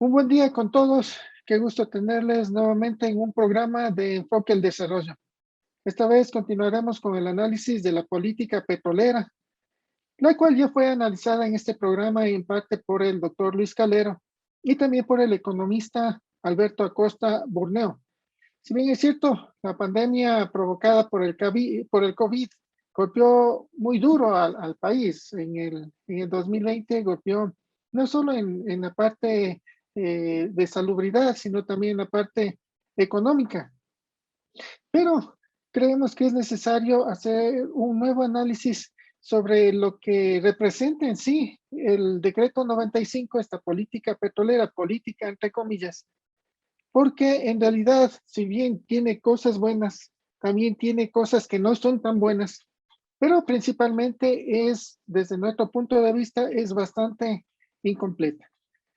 Un buen día con todos. Qué gusto tenerles nuevamente en un programa de Enfoque al Desarrollo. Esta vez continuaremos con el análisis de la política petrolera, la cual ya fue analizada en este programa en parte por el doctor Luis Calero y también por el economista Alberto Acosta Burneo. Si bien es cierto, la pandemia provocada por el COVID golpeó muy duro al país. En el 2020 golpeó no solo en la parte de salubridad, sino también en la parte económica. Pero creemos que es necesario hacer un nuevo análisis sobre lo que representa en sí el decreto 95, esta política petrolera, política entre comillas, porque en realidad, si bien tiene cosas buenas, también tiene cosas que no son tan buenas, pero principalmente es, desde nuestro punto de vista, es bastante incompleta.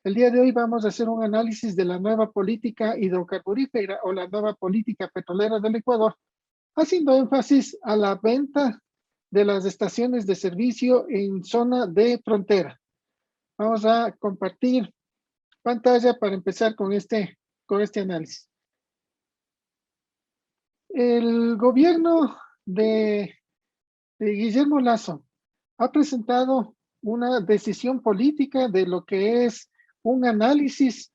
El día de hoy vamos a hacer un análisis de la nueva política hidrocarburífera o la nueva política petrolera del Ecuador, haciendo énfasis a la venta de las estaciones de servicio en zona de frontera. Vamos a compartir pantalla para empezar con este análisis. El gobierno de Guillermo Lasso ha presentado una decisión política de lo que es un análisis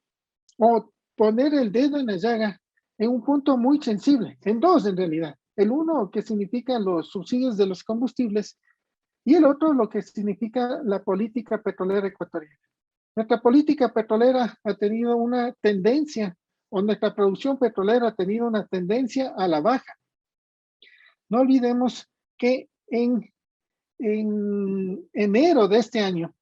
o poner el dedo en la llaga en un punto muy sensible, en dos en realidad. El uno que significa los subsidios de los combustibles y el otro lo que significa la política petrolera ecuatoriana. Nuestra política petrolera ha tenido una tendencia, o nuestra producción petrolera ha tenido una tendencia a la baja. No olvidemos que en enero de este año,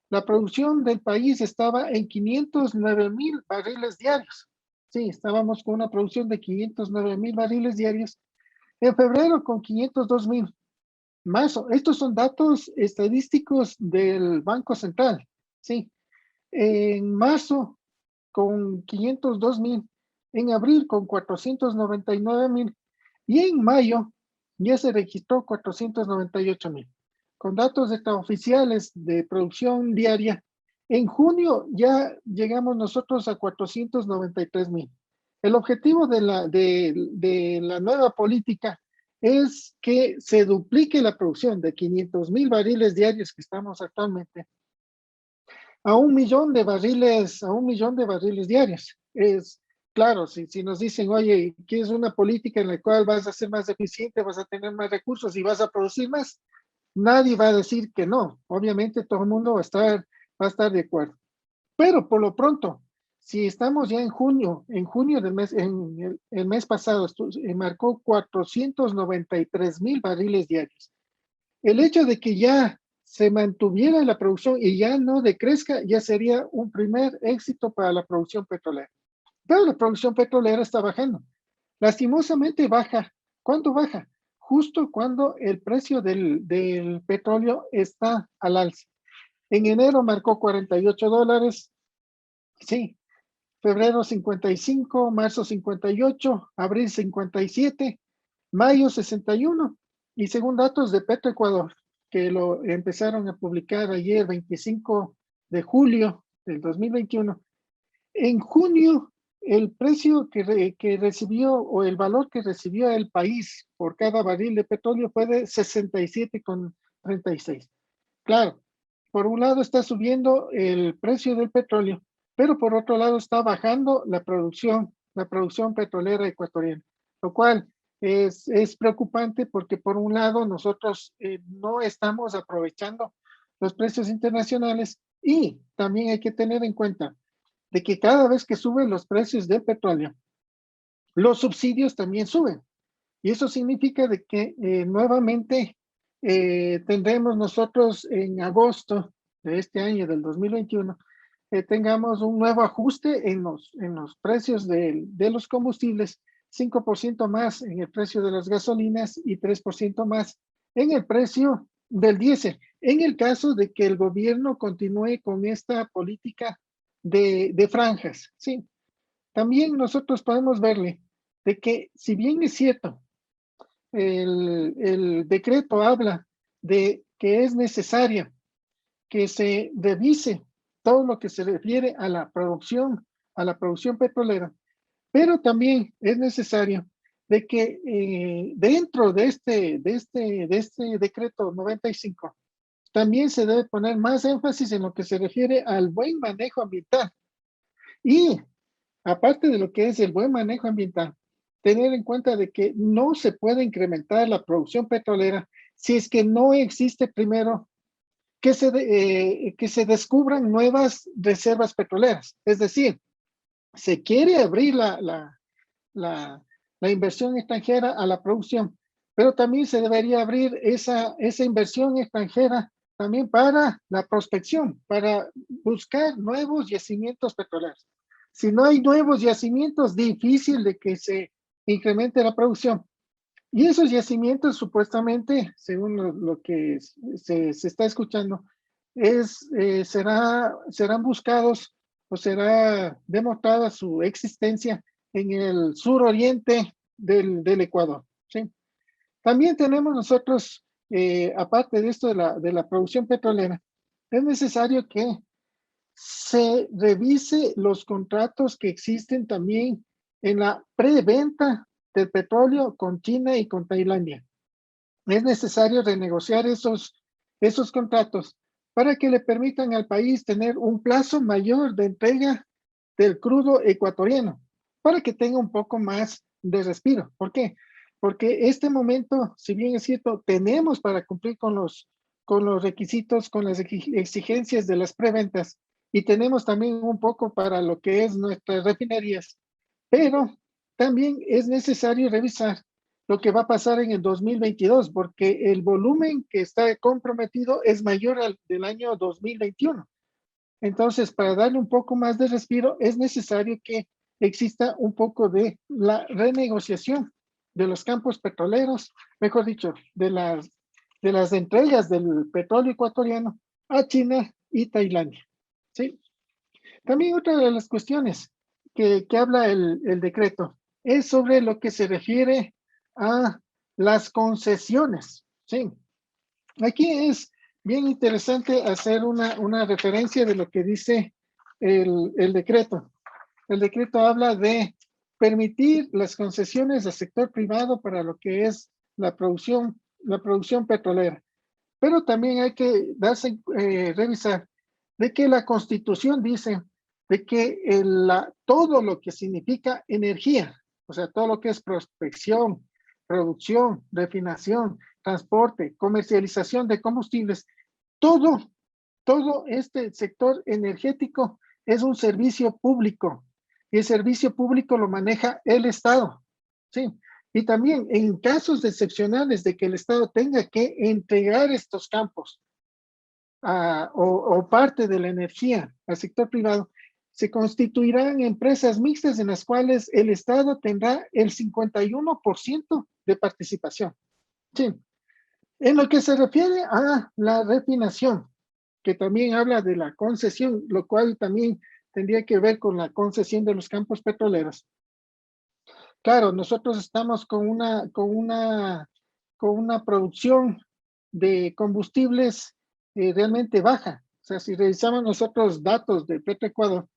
la producción del país estaba en 509,000 barriles diarios. Sí, estábamos con una producción de 509,000 barriles diarios. En febrero con 502,000. Marzo, estos son datos estadísticos del Banco Central. Sí, en marzo con 502,000, en abril con 499,000 y en mayo ya se registró 498,000. Con datos extraoficiales de producción diaria, en junio ya llegamos nosotros a 493,000. El objetivo de la nueva política es que se duplique la producción de 500,000 barriles diarios que estamos actualmente a 1,000,000 de barriles, a 1,000,000 de barriles diarios. Es claro, si nos dicen, oye, ¿quieres una política en la cual vas a ser más eficiente, vas a tener más recursos y vas a producir más? Nadie va a decir que no. Obviamente todo el mundo va a estar de acuerdo. Pero por lo pronto, si estamos ya en junio del mes, en el mes pasado, marcó 493,000 barriles diarios. El hecho de que ya se mantuviera la producción y ya no decrezca, ya sería un primer éxito para la producción petrolera. Pero la producción petrolera está bajando. Lastimosamente baja. ¿Cuánto baja? Justo cuando el precio del petróleo está al alza. En enero marcó $48, sí, febrero 55, marzo 58, abril 57, mayo 61. Y según datos de Petroecuador, que lo empezaron a publicar ayer, 25 de julio del 2021, en junio el precio que recibió o el valor que recibió el país por cada barril de petróleo fue de 67,36. Claro, por un lado está subiendo el precio del petróleo, pero por otro lado está bajando la producción petrolera ecuatoriana, lo cual es preocupante porque por un lado nosotros no estamos aprovechando los precios internacionales y también hay que tener en cuenta de que cada vez que suben los precios del petróleo, los subsidios también suben. Y eso significa de que nuevamente tendremos nosotros en agosto de este año, del 2021, tengamos un nuevo ajuste en los precios de los combustibles, 5% más en el precio de las gasolinas y 3% más en el precio del diésel. En el caso de que el gobierno continúe con esta política de franjas, ¿sí? También nosotros podemos verle de que si bien es cierto, el decreto habla de que es necesario que se revise todo lo que se refiere a la producción petrolera, pero también es necesario de que dentro de este decreto 95, también se debe poner más énfasis en lo que se refiere al buen manejo ambiental. Y aparte de lo que es el buen manejo ambiental, tener en cuenta de que no se puede incrementar la producción petrolera si es que no existe primero que se descubran nuevas reservas petroleras. Es decir, se quiere abrir la inversión extranjera a la producción, pero también se debería abrir esa inversión extranjera también para la prospección, para buscar nuevos yacimientos petroleros. Si no hay nuevos yacimientos, difícil de que se incremente la producción. Y esos yacimientos supuestamente, según lo que se está escuchando, serán buscados o será demostrada su existencia en el suroriente del Ecuador. ¿Sí? También tenemos nosotros, aparte de esto de la producción petrolera, es necesario que se revise los contratos que existen también en la preventa del petróleo con China y con Tailandia. Es necesario renegociar esos contratos para que le permitan al país tener un plazo mayor de entrega del crudo ecuatoriano, para que tenga un poco más de respiro. ¿Por qué? Porque este momento, si bien es cierto, tenemos para cumplir con los requisitos, con las exigencias de las preventas, y tenemos también un poco para lo que es nuestras refinerías, pero también es necesario revisar lo que va a pasar en el 2022, porque el volumen que está comprometido es mayor al del año 2021. Entonces, para darle un poco más de respiro, es necesario que exista un poco de la renegociación de los campos petroleros, mejor dicho, de las entregas del petróleo ecuatoriano a China y Tailandia. ¿Sí? También otra de las cuestiones que habla el decreto es sobre lo que se refiere a las concesiones. Sí, aquí es bien interesante hacer una referencia de lo que dice el decreto. El decreto habla de permitir las concesiones al sector privado para lo que es la producción petrolera. Pero también hay que revisar de que la Constitución dice de que todo lo que significa energía, o sea, todo lo que es prospección, producción, refinación, transporte, comercialización de combustibles, todo este sector energético es un servicio público y el servicio público lo maneja el Estado. Sí. Y también en casos excepcionales de que el Estado tenga que entregar estos campos o parte de la energía al sector privado, se constituirán empresas mixtas en las cuales el Estado tendrá el 51% de participación. Sí. En lo que se refiere a la refinación, que también habla de la concesión, lo cual también tendría que ver con la concesión de los campos petroleros. Claro, nosotros estamos con una producción de combustibles realmente baja. O sea, si revisamos nosotros datos de Petroecuador,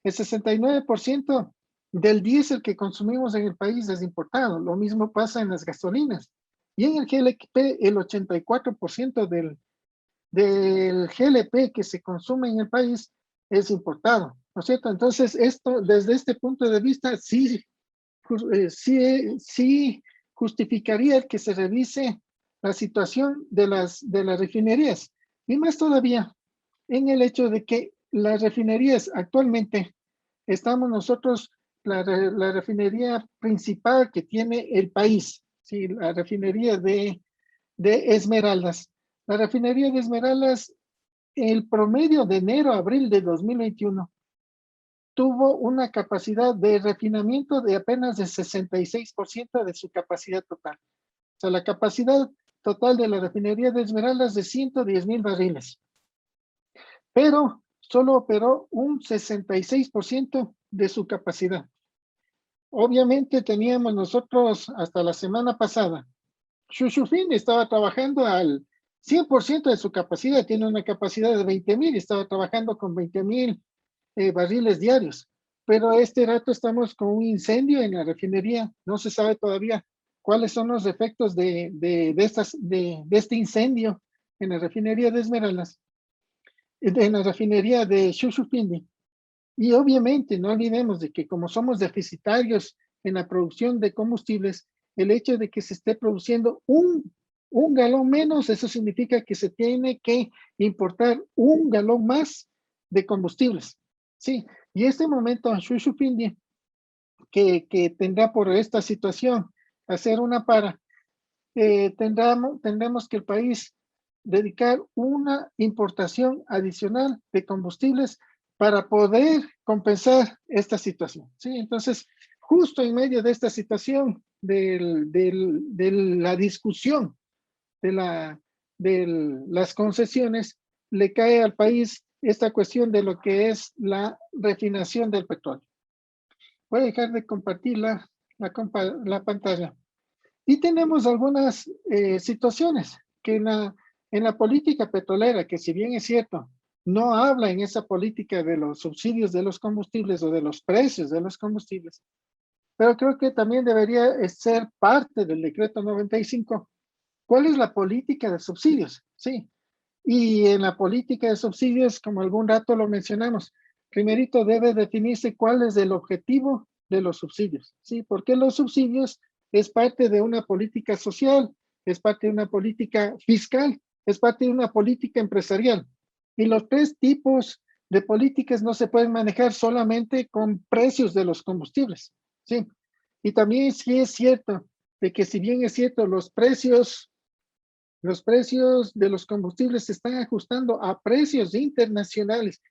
el 69% del diésel que consumimos en el país es importado. Lo mismo pasa en las gasolinas. Y en el GLP, el 84% del GLP que se consume en el país es importado, ¿no es cierto? Entonces, esto, desde este punto de vista, sí justificaría el que se revise la situación de las refinerías. Y más todavía, en el hecho de que las refinerías actualmente, estamos nosotros, la refinería principal que tiene el país, ¿sí? La refinería de Esmeraldas. La refinería de Esmeraldas, el promedio de enero a abril de 2021, tuvo una capacidad de refinamiento de apenas de 66% de su capacidad total. O sea, la capacidad total de la refinería de Esmeraldas es de 110,000 barriles. Pero solo operó un 66% de su capacidad. Obviamente teníamos nosotros hasta la semana pasada, Shushufin estaba trabajando al 100% de su capacidad, tiene una capacidad de 20,000 y estaba trabajando con 20,000 barriles diarios. Pero este rato estamos con un incendio en la refinería, no se sabe todavía cuáles son los efectos de este incendio en la refinería de Esmeraldas, en la refinería de Shushufindi. Y obviamente no olvidemos de que como somos deficitarios en la producción de combustibles, el hecho de que se esté produciendo un galón menos, eso significa que se tiene que importar un galón más de combustibles. Sí, y este momento Shushufindi que tendrá por esta situación hacer una para, tendremos que el país dedicar una importación adicional de combustibles para poder compensar esta situación. ¿Sí? Entonces, justo en medio de esta situación de la discusión de las concesiones, le cae al país esta cuestión de lo que es la refinación del petróleo. Voy a dejar de compartir la pantalla. Y tenemos algunas situaciones que en la política petrolera, que si bien es cierto, no habla en esa política de los subsidios de los combustibles o de los precios de los combustibles, pero creo que también debería ser parte del decreto 95. ¿Cuál es la política de subsidios? Sí. Y en la política de subsidios, como algún rato lo mencionamos, primerito debe definirse cuál es el objetivo de los subsidios, ¿sí? Porque los subsidios es parte de una política social, es parte de una política fiscal, es parte de una política empresarial. Y los tres tipos de políticas no se pueden manejar solamente con precios de los combustibles, ¿sí? Y también sí es cierto de que si bien es cierto los precios de los combustibles se están ajustando a precios internacionales,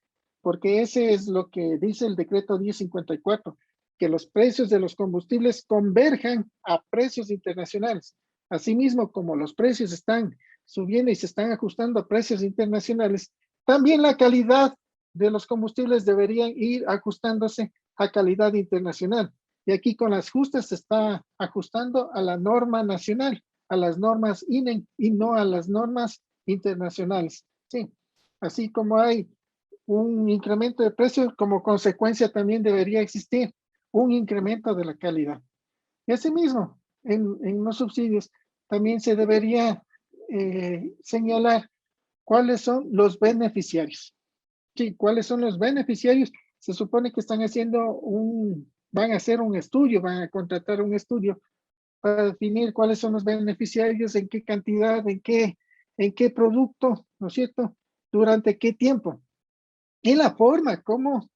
porque ese es lo que dice el decreto 1054, que los precios de los combustibles converjan a precios internacionales. Asimismo, como los precios están subiendo y se están ajustando a precios internacionales, también la calidad de los combustibles deberían ir ajustándose a calidad internacional. Y aquí con las justas se está ajustando a la norma nacional, a las normas INE y no a las normas internacionales. Sí, así como hay un incremento de precios, como consecuencia también debería existir un incremento de la calidad. Y asimismo, en los subsidios también se debería señalar cuáles son los beneficiarios. Sí, cuáles son los beneficiarios. Se supone que están van a hacer un estudio, van a contratar un estudio para definir cuáles son los beneficiarios, en qué cantidad, en qué producto, ¿no es cierto? Durante qué tiempo. Y la forma, cómo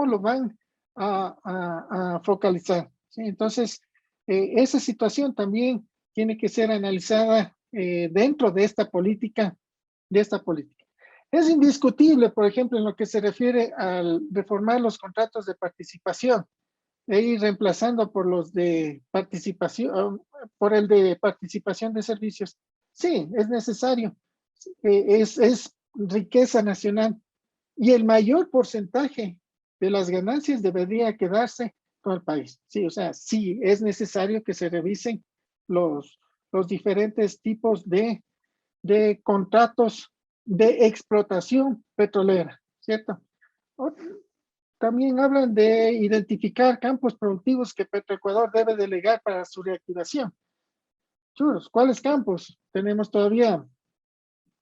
lo van a focalizar. ¿Sí? Entonces, esa situación también tiene que ser analizada dentro de esta política, Es indiscutible, por ejemplo, en lo que se refiere al reformar los contratos de participación e ir reemplazando por los de participación, por el de participación de servicios. Sí, es necesario. Es riqueza nacional y el mayor porcentaje de las ganancias debería quedarse con el país. Sí, o sea, sí es necesario que se revisen los, los diferentes tipos de contratos de explotación petrolera, ¿cierto? También hablan de identificar campos productivos que Petroecuador debe delegar para su reactivación. Churos, ¿cuáles campos? Tenemos todavía,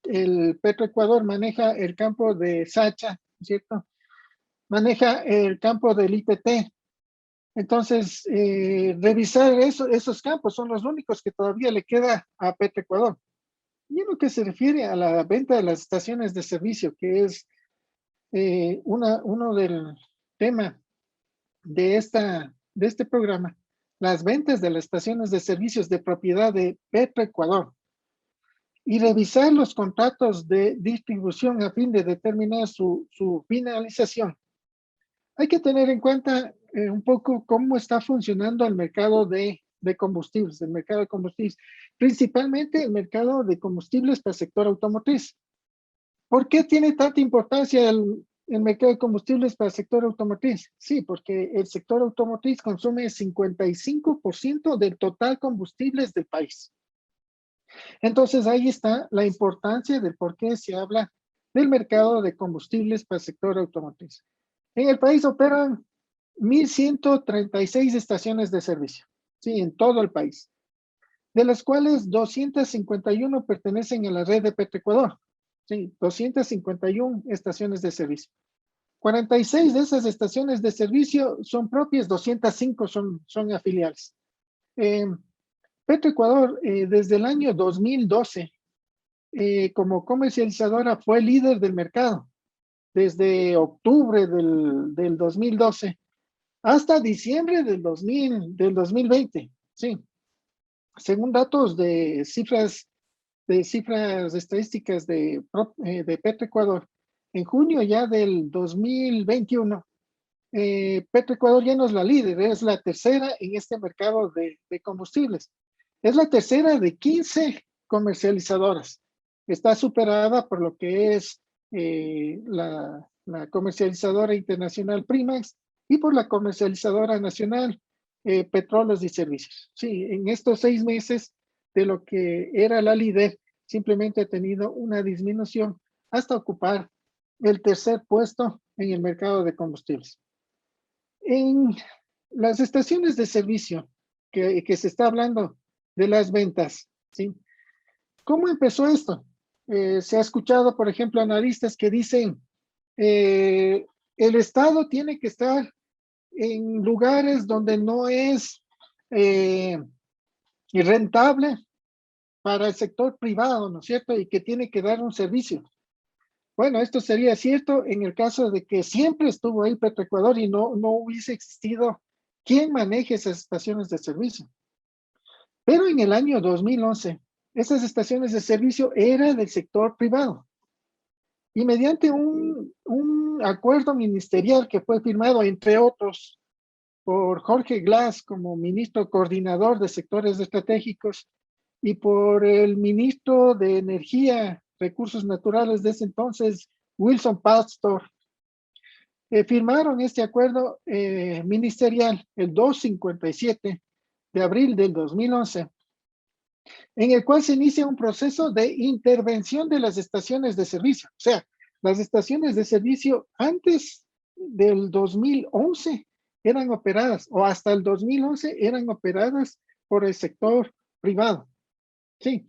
el Petroecuador maneja el campo de Sacha, ¿cierto? Maneja el campo del IPT. Entonces, revisar esos campos son los únicos que todavía le queda a Petroecuador. Y en lo que se refiere a la venta de las estaciones de servicio, que es uno del tema de este programa, las ventas de las estaciones de servicios de propiedad de Petroecuador y revisar los contratos de distribución a fin de determinar su finalización. Hay que tener en cuenta un poco cómo está funcionando el mercado de combustibles, el mercado de combustibles, principalmente el mercado de combustibles para el sector automotriz. ¿Por qué tiene tanta importancia el mercado de combustibles para el sector automotriz? Sí, porque el sector automotriz consume 55% del total combustibles del país. Entonces ahí está la importancia del por qué se habla del mercado de combustibles para el sector automotriz. En el país operan 1,136 estaciones de servicio, sí, en todo el país, de las cuales 251 pertenecen a la red de Petroecuador, sí, 251 estaciones de servicio. 46 de esas estaciones de servicio son propias, 205 son afiliadas. Petroecuador, desde el año 2012, como comercializadora, fue líder del mercado. Desde octubre del 2012 hasta diciembre del 2020, sí. Según datos de cifras estadísticas de Petroecuador, en junio ya del 2021, Petroecuador ya no es la líder, es la tercera en este mercado de combustibles. Es la tercera de 15 comercializadoras. Está superada por lo que es la comercializadora internacional Primax y por la comercializadora nacional Petróleos y Servicios. Sí, en estos 6 meses de lo que era la líder, simplemente ha tenido una disminución hasta ocupar el tercer puesto en el mercado de combustibles. En las estaciones de servicio que se está hablando de las ventas, ¿sí? ¿Cómo empezó esto? Se ha escuchado, por ejemplo, analistas que dicen el Estado tiene que estar en lugares donde no es rentable para el sector privado, ¿no es cierto? Y que tiene que dar un servicio. Bueno, esto sería cierto en el caso de que siempre estuvo ahí Petroecuador y no hubiese existido quien maneje esas estaciones de servicio. Pero en el año 2011, esas estaciones de servicio eran del sector privado. Y mediante un acuerdo ministerial que fue firmado, entre otros, por Jorge Glass como ministro coordinador de sectores estratégicos y por el ministro de Energía, Recursos Naturales de ese entonces, Wilson Pastor, firmaron este acuerdo ministerial el 257 de abril del 2011, en el cual se inicia un proceso de intervención de las estaciones de servicio. O sea, las estaciones de servicio antes del 2011 eran operadas, o hasta el 2011 eran operadas por el sector privado. Sí,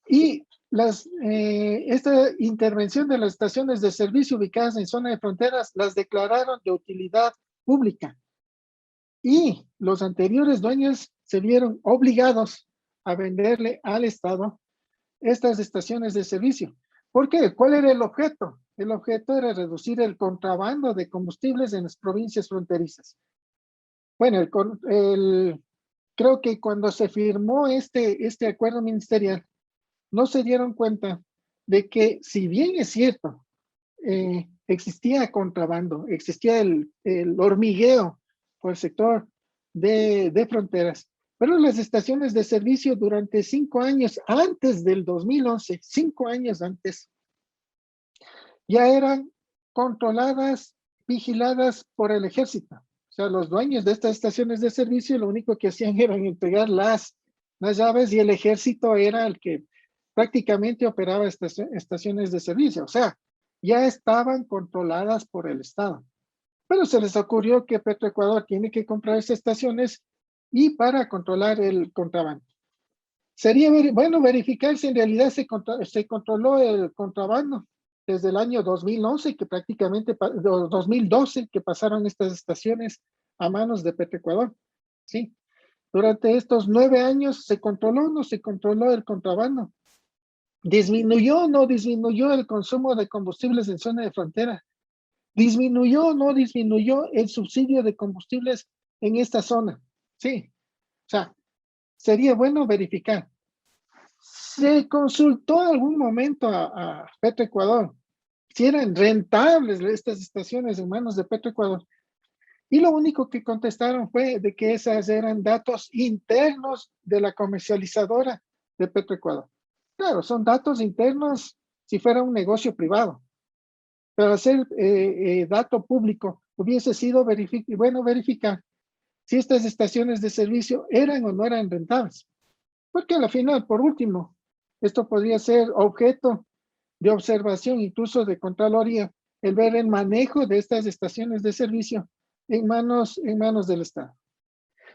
y esta intervención de las estaciones de servicio ubicadas en zona de fronteras las declararon de utilidad pública. Y los anteriores dueños se vieron obligados a venderle al Estado estas estaciones de servicio. ¿Por qué? ¿Cuál era el objeto? El objeto era reducir el contrabando de combustibles en las provincias fronterizas. Bueno, creo que cuando se firmó este acuerdo ministerial, no se dieron cuenta de que, si bien es cierto, existía contrabando, existía el hormigueo por el sector de fronteras, pero las estaciones de servicio durante 5 años antes del 2011, 5 años antes, ya eran controladas, vigiladas por el ejército. O sea, los dueños de estas estaciones de servicio lo único que hacían era entregar las llaves y el ejército era el que prácticamente operaba estas estaciones de servicio. O sea, ya estaban controladas por el Estado. Pero se les ocurrió que Petroecuador tiene que comprar esas estaciones y para controlar el contrabando. Sería bueno verificar si en realidad se controló el contrabando desde el año 2011, que prácticamente, 2012, que pasaron estas estaciones a manos de Petroecuador. Sí. Durante estos 9 años, ¿se controló o no se controló el contrabando? ¿Disminuyó o no disminuyó el consumo de combustibles en zona de frontera? ¿Disminuyó o no disminuyó el subsidio de combustibles en esta zona? Sí. O sea, sería bueno verificar. ¿Se consultó algún momento a Petroecuador si eran rentables estas estaciones en manos de Petroecuador? Y lo único que contestaron fue de que esas eran datos internos de la comercializadora de Petroecuador. Claro, son datos internos si fuera un negocio privado. Pero hacer dato público hubiese sido bueno verificar si estas estaciones de servicio eran o no eran rentables. Porque al final, por último, Esto podría ser objeto de observación, incluso de Contraloría, el ver el manejo de estas estaciones de servicio en manos del Estado.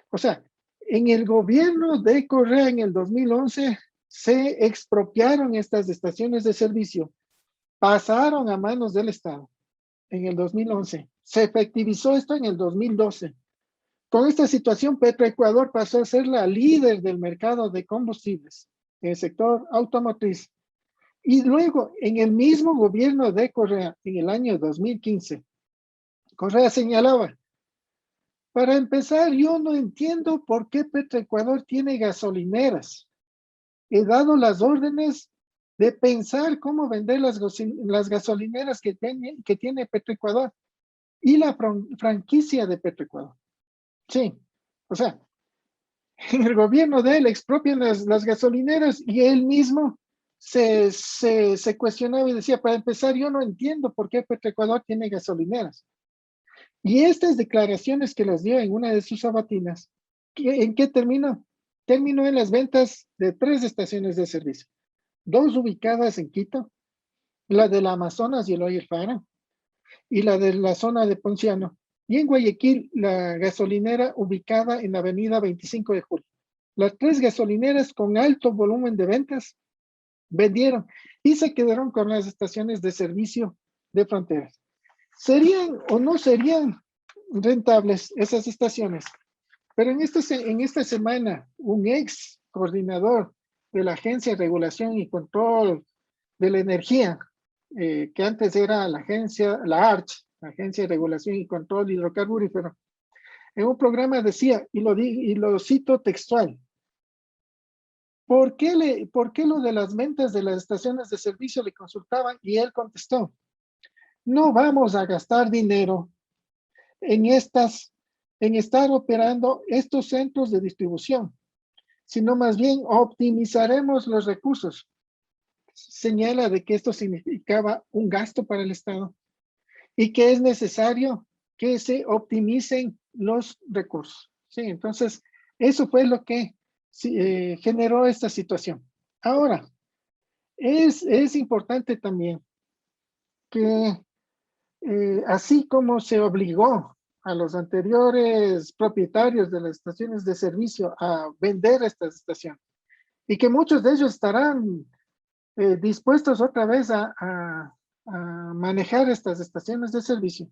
O sea, en el gobierno de Correa en el 2011 se expropiaron estas estaciones de servicio, pasaron a manos del Estado en el 2011. Se efectivizó esto en el 2012. Con esta situación, Petroecuador pasó a ser la líder del mercado de combustibles en el sector automotriz. Y luego, en el mismo gobierno de Correa, en el año 2015, Correa señalaba, para empezar, yo no entiendo por qué Petroecuador tiene gasolineras. He dado las órdenes de pensar cómo vender las gasolineras que tiene Petroecuador y la franquicia de Petroecuador. Sí, o sea, en el gobierno de él expropian las gasolineras y él mismo se cuestionaba y decía, para empezar, yo no entiendo por qué Petroecuador tiene gasolineras. Y estas declaraciones que las dio en una de sus sabatinas, ¿en qué terminó? Terminó en las ventas de 3 estaciones de servicio, 2 ubicadas en Quito, la del Amazonas y el Oye Fara, y la de la zona de Ponciano. Y en Guayaquil, la gasolinera ubicada en la avenida 25 de Julio. Las 3 gasolineras con alto volumen de ventas vendieron y se quedaron con las estaciones de servicio de fronteras. ¿Serían o no serían rentables esas estaciones? Pero en esta semana, un ex coordinador de la Agencia de Regulación y Control de la Energía, que antes era la ARCH, la Agencia de Regulación y Control Hidrocarburífero, en un programa decía, y lo cito textual, ¿por qué lo de las ventas de las estaciones de servicio le consultaban? Y él contestó, no vamos a gastar dinero en estar operando estos centros de distribución, sino más bien optimizaremos los recursos. Señala de que esto significaba un gasto para el Estado y que es necesario que se optimicen los recursos. Sí, entonces, eso fue lo que generó esta situación. Ahora, es importante también que así como se obligó a los anteriores propietarios de las estaciones de servicio a vender estas estaciones y que muchos de ellos estarán dispuestos otra vez a manejar estas estaciones de servicio,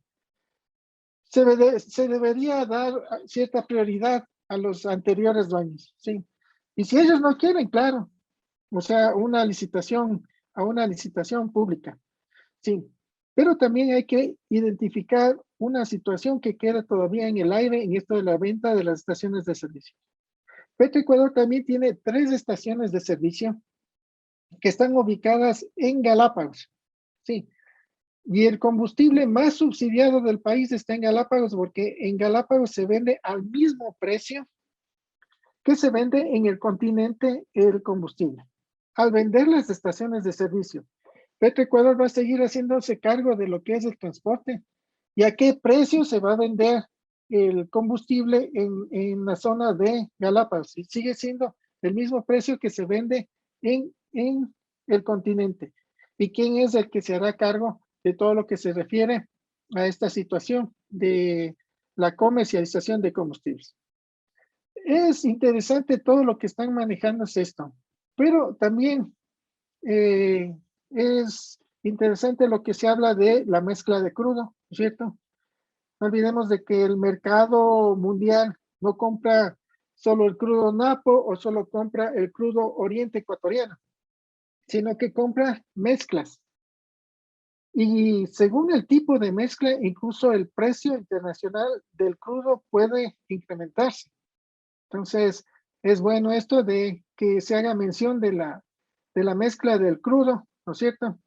se debería dar cierta prioridad a los anteriores dueños, ¿sí? Y si ellos no quieren, claro, o sea, a una licitación pública, sí. Pero también hay que identificar una situación que queda todavía en el aire en esto de la venta de las estaciones de servicio. Petroecuador también tiene 3 estaciones de servicio que están ubicadas en Galápagos, sí. Y el combustible más subsidiado del país está en Galápagos porque en Galápagos se vende al mismo precio que se vende en el continente el combustible. Al vender las estaciones de servicio, Petroecuador va a seguir haciéndose cargo de lo que es el transporte y a qué precio se va a vender el combustible en la zona de Galápagos. Y sigue siendo el mismo precio que se vende en el continente. ¿Y quién es el que se hará cargo de todo lo que se refiere a esta situación de la comercialización de combustibles? Es interesante todo lo que están manejando esto, pero también es interesante lo que se habla de la mezcla de crudo, ¿cierto? No olvidemos de que el mercado mundial no compra solo el crudo Napo o solo compra el crudo Oriente Ecuatoriano, sino que compra mezclas. Y según el tipo de mezcla, incluso el precio internacional del crudo puede incrementarse. Entonces, es bueno esto de que se haga mención de la mezcla del crudo, ¿no es cierto?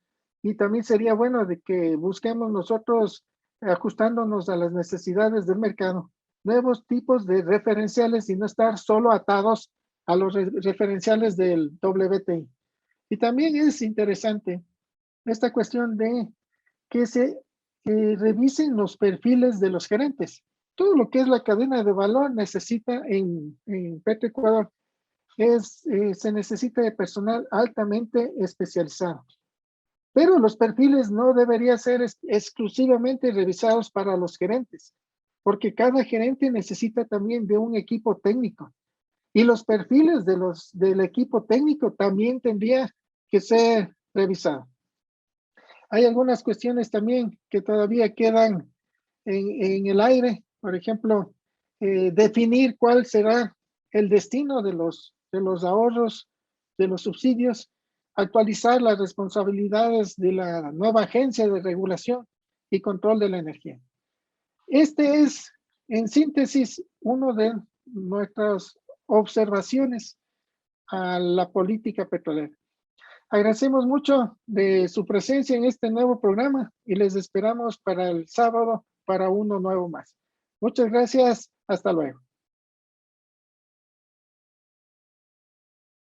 Y también sería bueno de que busquemos nosotros, ajustándonos a las necesidades del mercado, nuevos tipos de referenciales y no estar solo atados a los referenciales del WTI. Y también es interesante esta cuestión de que se revisen los perfiles de los gerentes. Todo lo que es la cadena de valor necesita en Petroecuador se necesita de personal altamente especializado. Pero los perfiles no deberían ser exclusivamente revisados para los gerentes, porque cada gerente necesita también de un equipo técnico. Y los perfiles del equipo técnico también tendrían que ser revisados. Hay algunas cuestiones también que todavía quedan en el aire. Por ejemplo, definir cuál será el destino de los ahorros, de los subsidios, actualizar las responsabilidades de la nueva agencia de regulación y control de la energía. Este es, en síntesis, uno de nuestras observaciones a la política petrolera. Agradecemos mucho de su presencia en este nuevo programa y les esperamos para el sábado para uno nuevo más. Muchas gracias. Hasta luego.